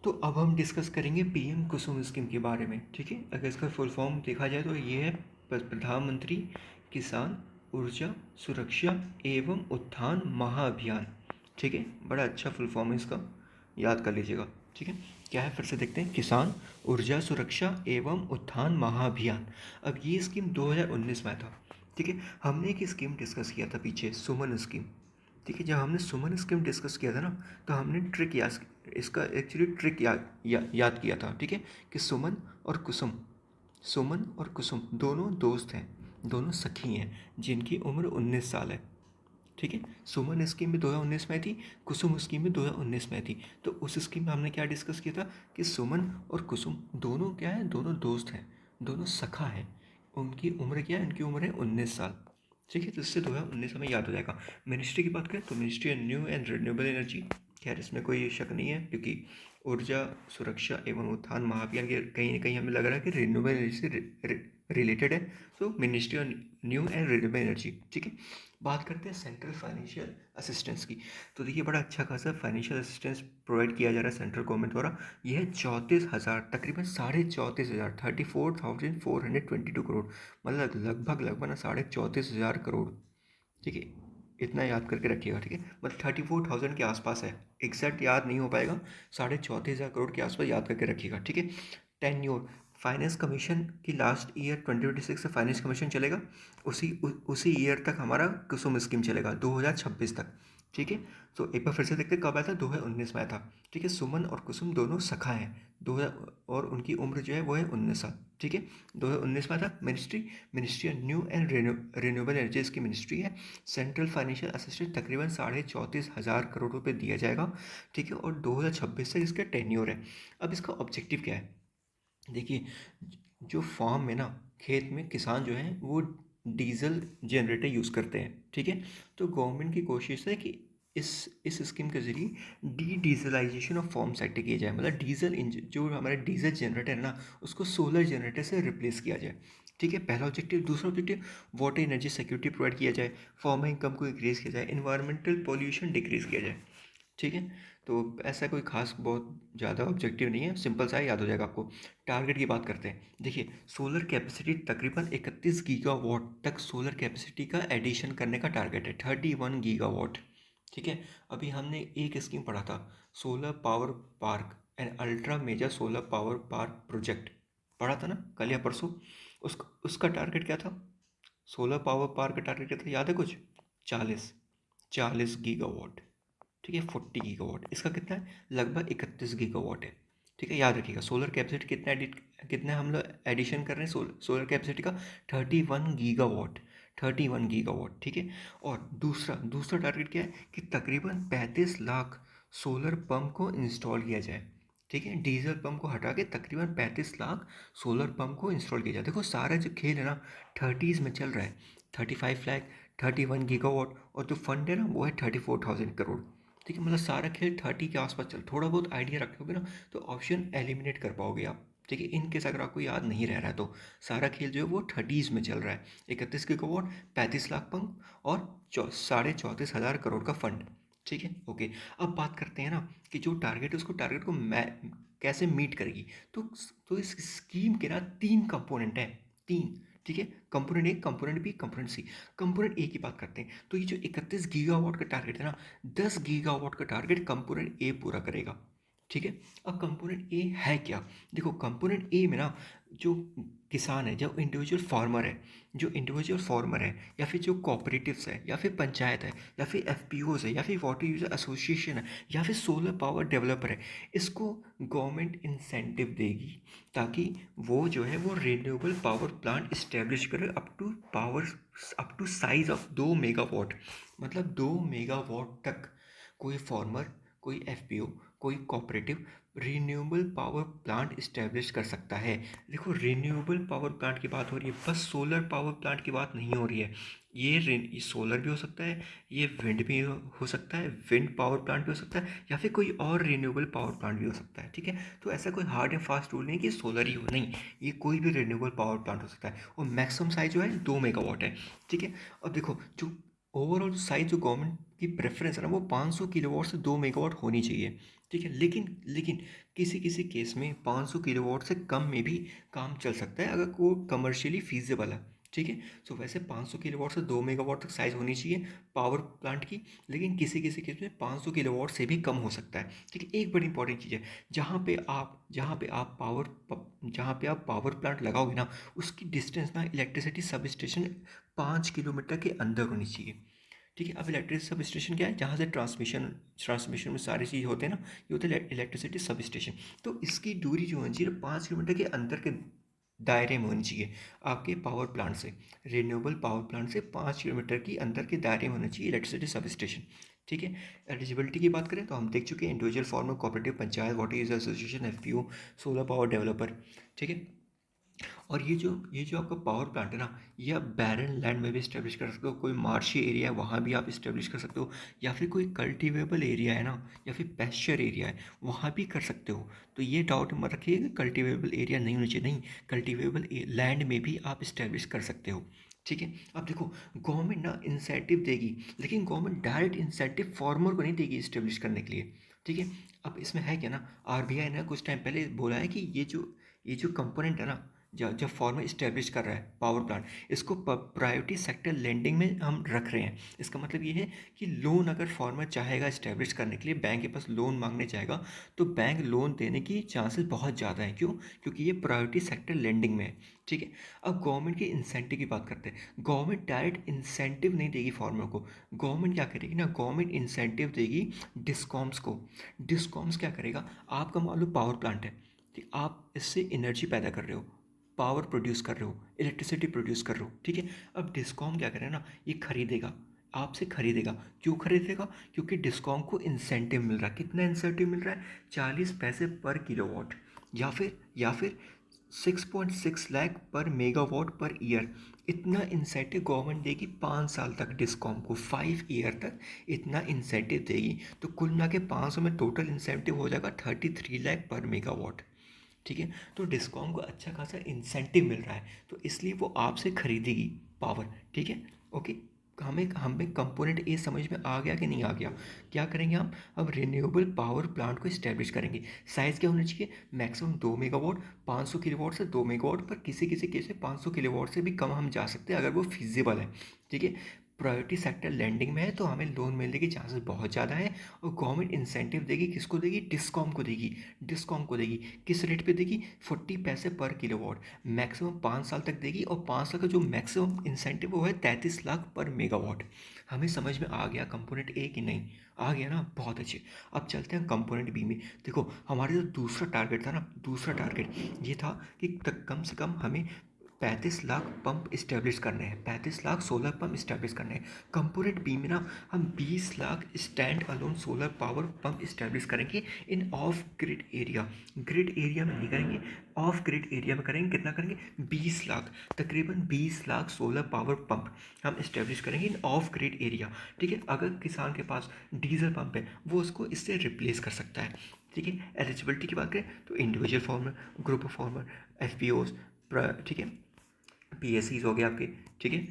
तो अब हम डिस्कस करेंगे पीएम कुसुम स्कीम के बारे में। ठीक है, अगर इसका फुल फॉर्म देखा जाए तो ये है प्रधानमंत्री किसान ऊर्जा सुरक्षा एवं उत्थान महाअभियान। ठीक है, बड़ा अच्छा फुल फॉर्म है इसका, याद कर लीजिएगा। ठीक है, क्या है फिर से देखते हैं, किसान ऊर्जा सुरक्षा एवं उत्थान महाअभियान। अब ये स्कीम 2019 में था। ठीक है, हमने एक स्कीम डिस्कस किया था पीछे, सुमन स्कीम। ठीक है, जब हमने सुमन स्कीम डिस्कस किया था ना, तो हमने ट्रिक याद, इसका एक्चुअली ट्रिक याद किया था। ठीक है, कि सुमन और कुसुम दोनों दोस्त हैं, दोनों सखी हैं जिनकी उम्र 19 साल है। ठीक है, सुमन स्कीम भी 2019 में थी, कुसुम स्कीम भी 2019 में थी। तो उस स्कीम में हमने क्या डिस्कस किया था कि सुमन और कुसुम दोनों क्या है, दोनों दोस्त हैं, दोनों सखा हैं। उनकी उम्र क्या है, उनकी उम्र है 19 साल। ठीक है, तो इससे 2019 हमें याद हो जाएगा। मिनिस्ट्री की बात करें तो ministry of new and renewable energy. खैर इसमें कोई शक नहीं है, क्योंकि ऊर्जा सुरक्षा एवं उत्थान महाअभियान के कहीं ना कहीं हमें लग रहा है कि रिन्यूएबल एनर्जी से रिलेटेड है। तो ministry of new and renewable energy. ठीक है, बात करते हैं सेंट्रल फाइनेंशियल असिस्टेंस की। तो देखिए, बड़ा अच्छा खासा फाइनेंशियल असिस्टेंस प्रोवाइड किया जा रहा है सेंट्रल गवर्नमेंट द्वारा। यह है 34,000, तकरीबन 34,500, 34,422 करोड़, मतलब लगभग ना 34,500 करोड़। ठीक है, इतना याद करके रखिएगा। ठीक है, मतलब 34,000 के आसपास है, एग्जैक्ट याद नहीं हो पाएगा, 34,500 करोड़ के आसपास याद करके रखिएगा। ठीक है, टेन्योर, फाइनेंस कमीशन की लास्ट ईयर 2026 से फाइनेंस कमीशन चलेगा, उसी ईयर तक हमारा कुसुम स्कीम चलेगा, 2026 तक। ठीक है, तो एक बार फिर से देखते हैं कब आया था, 2019 में आया था। ठीक है, सुमन और कुसुम दोनों सखा हैं, 2000, और उनकी उम्र जो है वो है 19 साल। ठीक है, 2019 में था। Ministry of new and renewable energies की मिनिस्ट्री है। सेंट्रल फाइनेंशियल असिस्टेंस तकरीबन 34,500 करोड़ रुपए दिया जाएगा। ठीक है, और 2026 से इसका टेन्योर है। अब इसका ऑब्जेक्टिव क्या है, देखिए, जो फार्म में ना, खेत में किसान जो हैं वो डीजल जनरेटर यूज़ करते हैं। ठीक है, तो गवर्नमेंट की कोशिश है कि इस स्कीम के ज़रिए डीजलाइजेशन ऑफ फार्म सेट किया जाए, मतलब डीजल इंजन, जो हमारे डीजल जनरेटर है ना, उसको सोलर जनरेटर से रिप्लेस किया जाए। ठीक है, पहला ऑब्जेक्टिव। दूसरा objective, water energy security provide किया जाए, फार्मर इनकम को इंक्रीज़ किया जाए, इन्वायरमेंटल पॉल्यूशन डिक्रीज़ किया जाए। ठीक है, तो ऐसा कोई खास बहुत ज़्यादा ऑब्जेक्टिव नहीं है, सिंपल सा है, याद हो जाएगा आपको। टारगेट की बात करते हैं। देखिए, सोलर कैपेसिटी तकरीबन 31 गीगावाट तक सोलर कैपेसिटी का एडिशन करने का टारगेट है, 31 गीगावाट। ठीक है, अभी हमने एक स्कीम पढ़ा था, solar power park and ultra major solar power park project, पढ़ा था ना कल या परसों। उसका टारगेट क्या था, सोलर पावर पार्क का टारगेट क्या था, याद है कुछ, 40 गीगावाट। ठीक है, 40 गीगावाट, इसका कितना है, लगभग 31 गीगावाट है। ठीक है, याद रखिएगा, सोलर कैपेसिटी कितना हम लोग एडिशन कर रहे हैं, सोलर कैपेसिटी का 31 गीगावाट, 31 गीगावाट। ठीक है, और दूसरा दूसरा टारगेट क्या है कि तकरीबन 35 लाख सोलर पंप को इंस्टॉल किया जाए। ठीक है, डीजल पंप को हटा के तकरीबन 35 लाख सोलर पंप को इंस्टॉल किया जाए। देखो, सारा जो खेल है ना 30s में चल रहा है, 35 लाख, 31 गीगावाट, और जो फंड है ना वो है 34,000 करोड़। ठीक है, मतलब सारा खेल 30 के आसपास चल, थोड़ा बहुत आइडिया रखोगे ना तो ऑप्शन एलिमिनेट कर पाओगे आप। ठीक है, इन केस अगर आपको याद नहीं रह रहा है तो सारा खेल जो है वो 30s में चल रहा है, 31 गीगावाट, 35 लाख पंप, और 34,500 करोड़ का फंड। ठीक है, ओके। अब बात करते हैं ना कि जो टारगेट है उसको, टारगेट को कैसे मीट करेगी। तो इस स्कीम के ना 3 कंपोनेंट हैं, 3। ठीक है, component A, component B, component C. Component A की बात करते हैं, तो ये जो 31 गीगावाट का टारगेट है ना, 10 गीगावाट का टारगेट कंपोनेंट ए पूरा करेगा। ठीक है, अब कंपोनेंट ए है क्या, देखो कंपोनेंट ए में ना, जो किसान है, जो इंडिविजुअल फार्मर है, या फिर जो कोऑपरेटिव्स है, या फिर पंचायत है, या फिर एफपीओज है, या फिर वाटर यूजर एसोसिएशन है, या फिर सोलर पावर डेवलपर है, इसको गवर्नमेंट इंसेंटिव देगी ताकि वो जो है वो रिन्यूएबल पावर प्लांट इस्टेब्लिश करे up to size of 2 megawatt, मतलब 2 मेगावाट तक कोई फार्मर, कोई एफपीओ, कोई cooperative renewable power plant establish कर सकता है। देखो, रिन्यूएबल पावर प्लांट की बात हो रही है, बस सोलर पावर प्लांट की बात नहीं हो रही है। ये सोलर भी हो सकता है, ये विंड भी हो सकता है, विंड पावर प्लांट भी हो सकता है, या फिर कोई और रिन्यूएबल पावर प्लांट भी हो सकता है। ठीक है, तो ऐसा कोई हार्ड एंड फास्ट रूल नहीं कि सोलर ही हो, नहीं, ये कोई भी रिन्यूएबल पावर प्लांट हो सकता है, और मैक्सिमम साइज जो है 2 मेगावाट है। ठीक है, अब देखो, जो ओवरऑल साइज जो गवर्नमेंट की प्रेफरेंस है ना वो 500 किलोवाट से 2 मेगावाट होनी चाहिए। ठीक है, लेकिन लेकिन किसी किसी केस में 500 किलोवाट से कम में भी काम चल सकता है अगर वो कमर्शियली फीजिबल है। ठीक है, सो वैसे 500 किलोवाट से 2 मेगावाट तक साइज होनी चाहिए पावर प्लांट की, लेकिन किसी किसी केस में 500 किलोवाट से भी कम हो सकता है। ठीक है, एक बड़ी इंपॉर्टेंट चीज़ है, जहाँ पे आप पावर प्लांट लगाओगे ना, उसकी डिस्टेंस ना इलेक्ट्रिसिटी सब स्टेशन 5 किलोमीटर के अंदर होनी चाहिए। ठीक है, अब इलेक्ट्रिसिटी सब स्टेशन क्या है, जहाँ से ट्रांसमिशन में सारी चीज़ होते हैं ना, ये होते हैं इलेक्ट्रिसिटी सब स्टेशन। तो इसकी दूरी जो होनी चाहिए 5 किलोमीटर के अंदर के दायरे में होनी चाहिए आपके पावर प्लांट से, रिन्यूएबल पावर प्लांट से 5 किलोमीटर के अंदर के दायरे में होना चाहिए इलेक्ट्रिसिटी सब स्टेशन। ठीक है, एलिजिबिलिटी की बात करें तो हम देख चुके हैं individual farmer, cooperative, panchayat, water user association, FPO, solar power developer. ठीक है, और ये जो आपका पावर प्लांट है ना, ये आप बैरन लैंड में भी इस्टेब्लिश कर सकते हो, कोई मार्शी एरिया है वहाँ भी आप इस्टेब्लिश कर सकते हो, या फिर कोई कल्टिवेबल एरिया है ना, या फिर पैस्चर एरिया है वहाँ भी कर सकते हो। तो ये डाउट मत रखिए कि कल्टिवेबल एरिया नहीं होना चाहिए, नहीं, कल्टिवेबल लैंड में भी आप इस्टेब्लिश कर सकते हो। ठीक है, अब देखो गवर्नमेंट ना इंसेंटिव देगी, लेकिन गवर्नमेंट डायरेक्ट इंसेंटिव फार्मर को नहीं देगी इस्टेब्लिश करने के लिए। ठीक है, अब इसमें है क्या ना, आरबीआई ने कुछ टाइम पहले बोला है कि ये जो कंपोनेंट है ना, जब जब फार्मर इस्टेब्लिश कर रहा है पावर प्लांट, इसको प्रायोरिटी सेक्टर लेंडिंग में हम रख रहे हैं। इसका मतलब ये है कि लोन अगर फार्मर चाहेगा इस्टेब्लिश करने के लिए, बैंक के पास लोन मांगने जाएगा, तो बैंक लोन देने की चांसेस बहुत ज़्यादा हैं। क्यों? क्योंकि ये प्रायोरिटी सेक्टर लेंडिंग में है। ठीक है, अब गवर्नमेंट के इंसेंटिव की बात करते हैं। गवर्नमेंट डायरेक्ट इंसेंटिव नहीं देगी फार्मर को। गवर्नमेंट क्या करेगी ना, गवर्नमेंट इंसेंटिव देगी डिस्कॉम्स को। डिस्कॉम्स क्या करेगा, आपका मान लो पावर प्लांट है कि आप इससे एनर्जी पैदा कर रहे हो, पावर प्रोड्यूस कर रहे हो, इलेक्ट्रिसिटी प्रोड्यूस कर रहे हो। ठीक है, अब डिस्कॉम क्या करेगा ना, ये खरीदेगा, आपसे खरीदेगा। क्यों खरीदेगा? क्योंकि डिस्कॉम को इंसेंटिव मिल रहा है। कितना इंसेंटिव मिल रहा है? 40 पैसे पर किलोवाट, या फिर 6.6 लाख पर मेगावाट पर ईयर। इतना इंसेंटिव गवर्नमेंट देगी 5 साल तक डिस्कॉम को, 5 ईयर तक इतना इंसेंटिव देगी। तो कुल मिला के 500 में टोटल इंसेंटिव हो जाएगा 33 लाख पर मेगावाट। ठीक है, तो डिस्कॉम को अच्छा खासा इंसेंटिव मिल रहा है, तो इसलिए वो आपसे खरीदेगी पावर। ठीक है, ओके, हमें कंपोनेंट ए समझ में आ गया कि नहीं आ गया? क्या करेंगे हम? अब रिन्यूएबल पावर प्लांट को इस्टेब्लिश करेंगे। साइज़ क्या होना चाहिए? मैक्सिमम 2 मेगावाट, 500 किलोवाट से 2 मेगावाट, पर किसी किसी केस में 500 किलोवाट से भी कम हम जा सकते हैं अगर वो फिजिबल है। ठीक है, प्रायोरिटी सेक्टर लैंडिंग में है तो हमें लोन मिलने के चांसेस बहुत ज़्यादा है। और गवर्नमेंट इंसेंटिव देगी, किसको देगी? डिस्कॉम को देगी। डिस्कॉम को देगी किस रेट पे देगी? 40 पैसे पर किलोवाट, मैक्सिमम 5 साल तक देगी। और 5 साल का जो मैक्सिमम इंसेंटिव वो है 33 लाख पर मेगावाट। हमें समझ में आ गया कंपोनेंट ए कि नहीं? आ गया ना, बहुत अच्छे। अब चलते हैं कंपोनेंट बी में। देखो हमारे जो दूसरा टारगेट था ना, दूसरा टारगेट ये था कि तक कम से कम हमें 35 लाख पंप इस्टेब्लिश करने हैं, 35 लाख सोलर पंप इस्टेब्लिश करने हैं। कंपोनेंट बी में ना हम 20 lakh stand alone solar power pump establish करेंगे in off grid area. Grid area में नहीं करेंगे, ऑफ ग्रिड एरिया में करेंगे। कितना करेंगे? 20 लाख, तकरीबन 20 लाख सोलर पावर पंप हम इस्टेब्लिश करेंगे इन ऑफ ग्रिड एरिया। ठीक है, अगर किसान के पास डीजल पंप है वो उसको इससे रिप्लेस कर सकता है। ठीक है, एलिजिबिलिटी की बात करें तो individual farmer, group of farmer, F, ठीक है, पीएससीज हो गए आपके। ठीक है,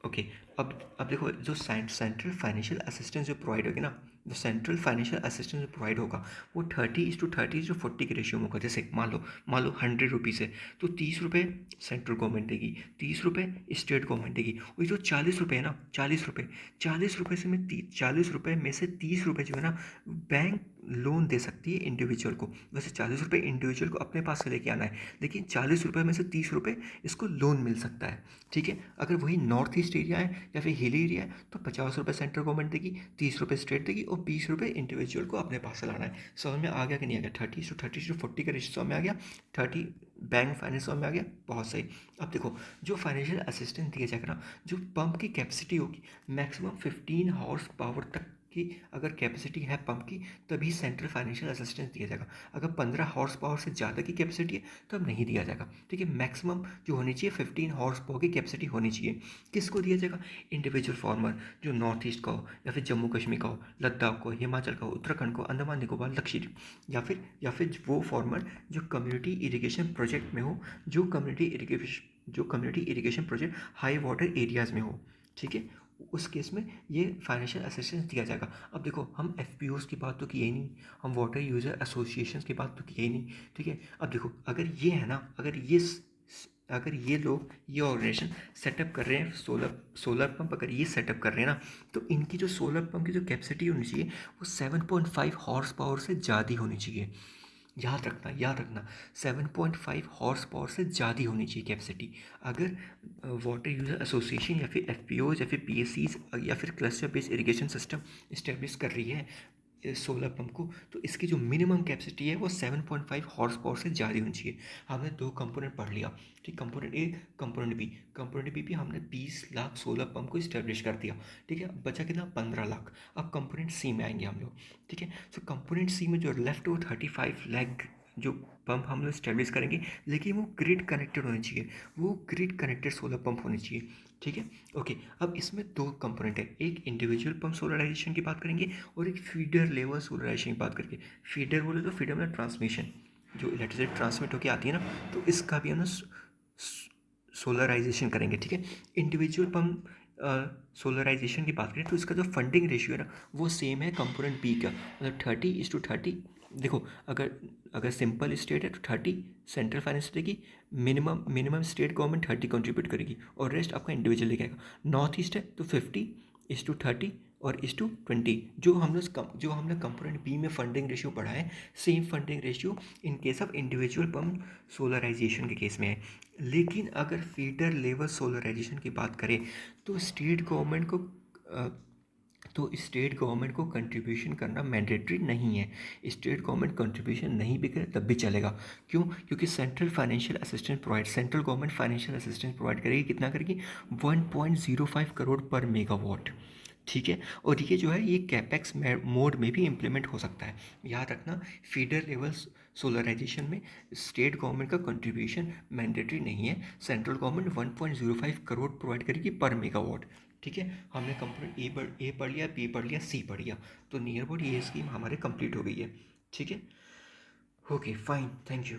ओके, अब देखो जो सेंट्रल फाइनेंशियल असिस्टेंस जो प्रोवाइड होगी ना, जो सेंट्रल फाइनेंशियल असिस्टेंस जो प्रोवाइड होगा वो 30:30:40 के रेशियो में होगा। जैसे मान लो 100 रुपीज़ है, तो 30 रुपये सेंट्रल गवर्नमेंट देगी, 30 रुपये स्टेट गवर्नमेंट देगी। और जो 40 रुपये है ना, 40 रुपये, 40 रुपये से में 40 रुपये में से 30 रुपये जो है ना, बैंक लोन दे सकती है इंडिविजुअल को। वैसे 40 रुपये इंडिविजुअल को अपने पास से लेके आना है, लेकिन 40 रुपये में से 30 रुपये इसको लोन मिल सकता है। ठीक है, अगर वही नॉर्थ ईस्ट एरिया है या फिर हिली एरिया है तो 50 रुपये सेंट्रल गवर्नमेंट देगी, 30 रुपये स्टेट देगी, और 20 रुपये इंडिविजुअल को अपने पास से लाना है। समझ में आ गया कि नहीं आ गया? 30:30:40 का रेशियो समझ में आ गया? 30 बैंक फाइनेंस समझ में आ गया? बहुत सही। अब देखो जो फाइनेंशियल असिस्टेंस दिया जाएगा ना, जो पंप की कैपेसिटी होगी मैक्सिमम 15 हॉर्स पावर तक की अगर कैपेसिटी है पंप की, तभी सेंट्रल फाइनेंशियल असिस्टेंस दिया जाएगा। अगर 15 हॉर्स पावर से ज़्यादा की कैपेसिटी है तब नहीं दिया जाएगा। ठीक है, मैक्सिमम जो होनी चाहिए 15 हॉर्स पावर की कैपेसिटी होनी चाहिए। किसको दिया जाएगा? इंडिविजुअल फार्मर जो नॉर्थ ईस्ट का हो, या फिर जम्मू कश्मीर का हो, लद्दाख को, हिमाचल का हो, उत्तराखंड को, अंडमान निकोबार, लक्षद्वीप, या फिर वो फार्मर जो कम्युनिटी इरिगेशन प्रोजेक्ट में हो, जो community irrigation project high water areas में हो। ठीक है, उस केस में ये फाइनेंशियल असिस्टेंस दिया जाएगा। अब देखो, हम एफपीओज की बात तो की ही नहीं, हम वाटर यूज़र एसोसिएशंस की बात तो की ही नहीं, ठीक है। अब देखो, अगर ये है ना, अगर ये लोग, ये ऑर्गेनाइजेशन सेटअप कर रहे हैं सोलर पंप, अगर ये सेटअप कर रहे हैं ना, तो इनकी जो सोलर पंप की जो कैपेसिटी होनी चाहिए वो 7.5 हॉर्स पावर से ज़्यादा होनी चाहिए। याद रखना 7.5 हॉर्स पावर से ज़्यादा होनी चाहिए कैपेसिटी। अगर वाटर यूज़र एसोसिएशन या फिर एफपीओ या फिर पीएससीज या फिर cluster based irrigation system establish कर रही है सोलर पंप को, तो इसकी जो मिनिमम कैपेसिटी है वो 7.5 हॉर्स पावर से ज़्यादा होनी चाहिए। हमने दो कंपोनेंट पढ़ लिया, ठीक, कंपोनेंट ए, कंपोनेंट बी भी हमने 20 लाख सोलर पंप को इस्टेब्लिश कर दिया, ठीक है। अब बचा कितना, 15 लाख। अब कंपोनेंट सी में आएंगे हम लोग, ठीक है। सो कंपोनेंट सी में जो लेफ्ट वो 35 लाख जो पंप हम लोग इस्टेब्लिश करेंगे, लेकिन वो ग्रिड कनेक्टेड होने चाहिए, वो ग्रिड कनेक्टेड सोलर पंप होने चाहिए, ठीक है। ओके, अब इसमें दो कंपोनेंट है, एक इंडिविजुअल पंप सोलराइजेशन की बात करेंगे और एक फीडर लेवल सोलराइजेशन की बात करेंगे। फीडर बोले तो फीडर में ट्रांसमिशन, जो इलेक्ट्रिसिटी ट्रांसमिट होकर आती है ना, तो इसका भी हम सोलराइजेशन करेंगे, ठीक है। इंडिविजुअल पंप सोलराइजेशन की बात करें तो इसका जो फंडिंग रेशियो है ना, वो सेम है कंपोनेंट बी का, मतलब 30:30। देखो, अगर अगर सिंपल स्टेट है तो 30 सेंट्रल फाइनेंस देगी, मिनिमम स्टेट गवर्नमेंट 30 कंट्रीब्यूट करेगी और रेस्ट आपका इंडिविजुअल लेके आएगा। नॉर्थ ईस्ट है तो 50:30 और 20। जो हमने कंपोनेंट बी में फंडिंग रेशियो पढ़ा है, same funding ratio in case of individual pump solarisation के केस में है। लेकिन अगर फीडर लेवल सोलराइजेशन की बात करें तो स्टेट गवर्नमेंट को कंट्रीब्यूशन करना मैंडेटरी नहीं है। स्टेट गवर्नमेंट कंट्रीब्यूशन नहीं भी करे तब भी चलेगा। क्यों? क्योंकि central government financial assistance provide करेगी। कितना करेगी? 1.05 करोड़ पर मेगावाट, ठीक है। और ये जो है ये कैपेक्स मोड में भी इम्प्लीमेंट हो सकता है। याद रखना, फीडर लेवल सोलराइजेशन में स्टेट गवर्नमेंट का कंट्रीब्यूशन मैंडेटरी नहीं है। सेंट्रल गवर्नमेंट 1.05 करोड़ प्रोवाइड करेगी पर मेगावाट, ठीक है। हमने कंपोनेंट ए पढ़ लिया, बी पढ़ लिया, सी पढ़ लिया, तो नियर अबाउट ये स्कीम हमारे कंप्लीट हो गई है, ठीक है। Okay fine, thank you.